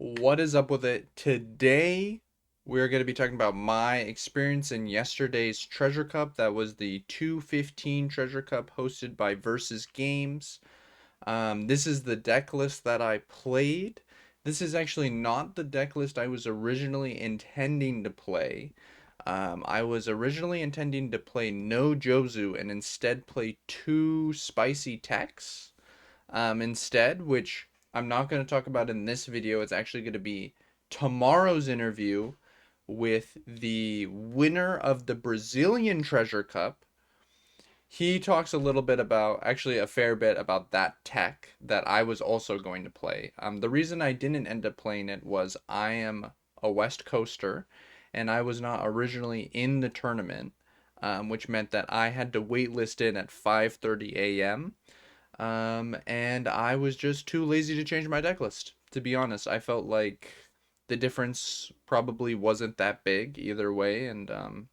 What is up with it? Today, we're going to be talking about my experience in yesterday's Treasure Cup. That was the 215 Treasure Cup hosted by Versus Games. This is the deck list that I played. This is actually not the deck list I was originally intending to play. I was originally intending to play no Jozu and instead play two spicy techs instead, which I'm not going to talk about in this video. It's actually going to be tomorrow's interview with the winner of the Brazilian Treasure Cup. He talks a little bit about, actually, a fair bit about that tech that I was also going to play. The reason I didn't end up playing it was I am a West Coaster and I was not originally in the tournament, which meant that I had to waitlist in at 5:30 a.m. And I was just too lazy to change my deck list. To be honest, I felt like the difference probably wasn't that big either way, and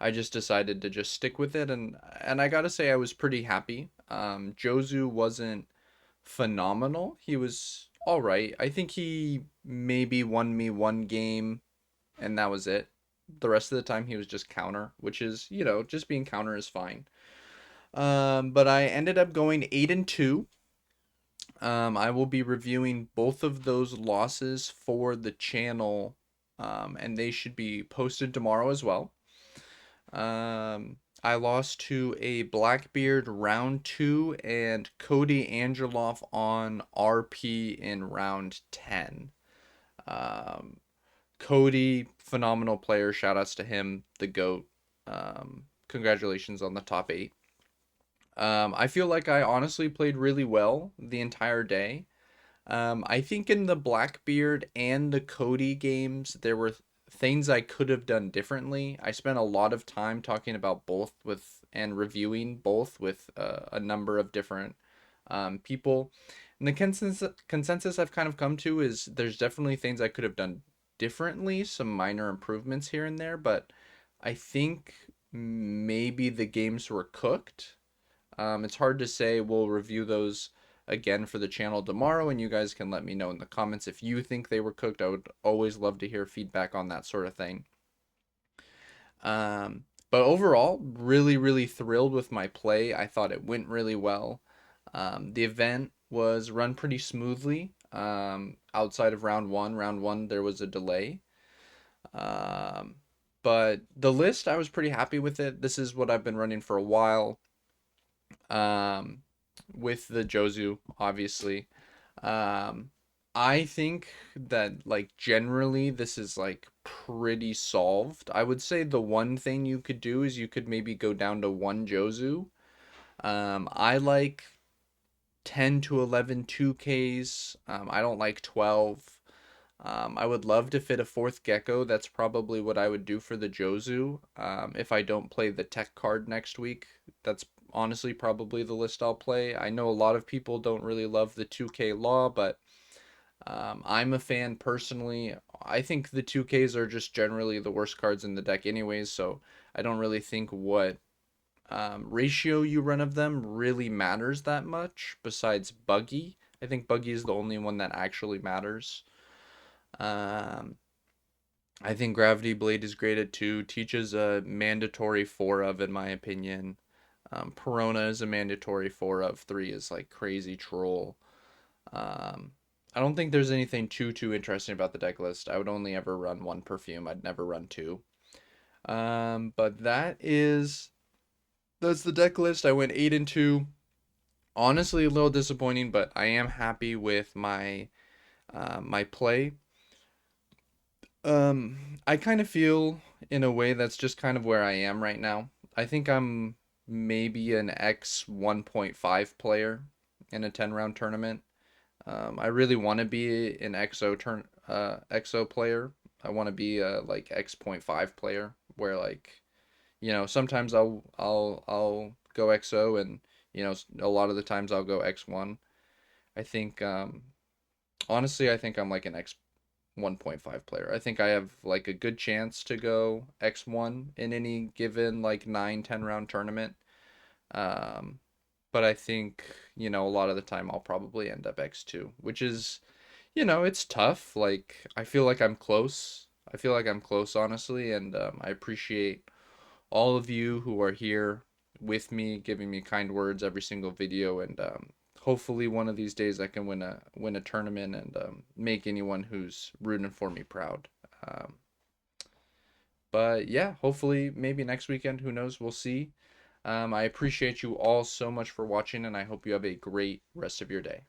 I just decided to just stick with it. And I gotta say, I was pretty happy. Jozu wasn't phenomenal. He was all right. I think he maybe won me one game, and that was it. The rest of the time, he was just counter, which is, just being counter is fine. But I ended up going 8-2. I will be reviewing both of those losses for the channel, and they should be posted tomorrow as well. I lost to a Blackbeard round 2 and Cody Angeloff on RP in round 10. Um, Cody, phenomenal player. Shout outs to him, the GOAT. Congratulations on the top 8. I feel like I honestly played really well the entire day. I think in the Blackbeard and the Cody games, there were things I could have done differently. I spent a lot of time talking about both with and reviewing both with a number of different people. And the consensus I've kind of come to is there's definitely things I could have done differently, some minor improvements here and there, but I think maybe the games were cooked. It's hard to say. We'll review those again for the channel tomorrow, and you guys can let me know in the comments if you think they were cooked. I would always love to hear feedback on that sort of thing. But overall, really, really thrilled with my play. I thought it went really well. The event was run pretty smoothly. Outside of round one, there was a delay. Um, but the list, I was pretty happy with it. This is what I've been running for a while. Um, with the Jozu, obviously. Um, I think that like generally this is like pretty solved. I would say the one thing you could do is you could maybe go down to one Jozu. I like 10 to 11 2Ks. I don't like 12. I would love to fit a fourth Gecko. That's probably what I would do for the Jozu. If I don't play the tech card next week, that's honestly probably the list I'll play. I know a lot of people don't really love the 2K law, but I'm a fan personally. I think the 2Ks are just generally the worst cards in the deck, anyways, so I don't really think what ratio you run of them really matters that much, besides Buggy. I think Buggy is the only one that actually matters. Um, I think Gravity Blade is great at 2. Teaches a mandatory 4 of, in my opinion. Perona is a mandatory 4 of. 3 is like crazy troll. Um, I don't think there's anything too interesting about the deck list. I would only ever run one perfume. I'd never run two. But that's the deck list. I went 8-2. Honestly, a little disappointing, but I am happy with my play. I kind of feel in a way that's just kind of where I am right now. I think I'm maybe an X 1.5 player in a 10 round tournament. I really want to be an XO player. I want to be a like X.5 player where like sometimes I'll go XO and a lot of the times I'll go X1. I think honestly I think I'm like an X 1.5 player. I think I have like a good chance to go X1 in any given like 9-10 round tournament. Um, but I think, a lot of the time I'll probably end up X2, which is, it's tough. Like, I feel like I'm close. I feel like I'm close, honestly, and I appreciate all of you who are here with me, giving me kind words every single video, and hopefully one of these days I can win a tournament and make anyone who's rooting for me proud. Um, but yeah, hopefully maybe next weekend. Who knows? We'll see. I appreciate you all so much for watching, and I hope you have a great rest of your day.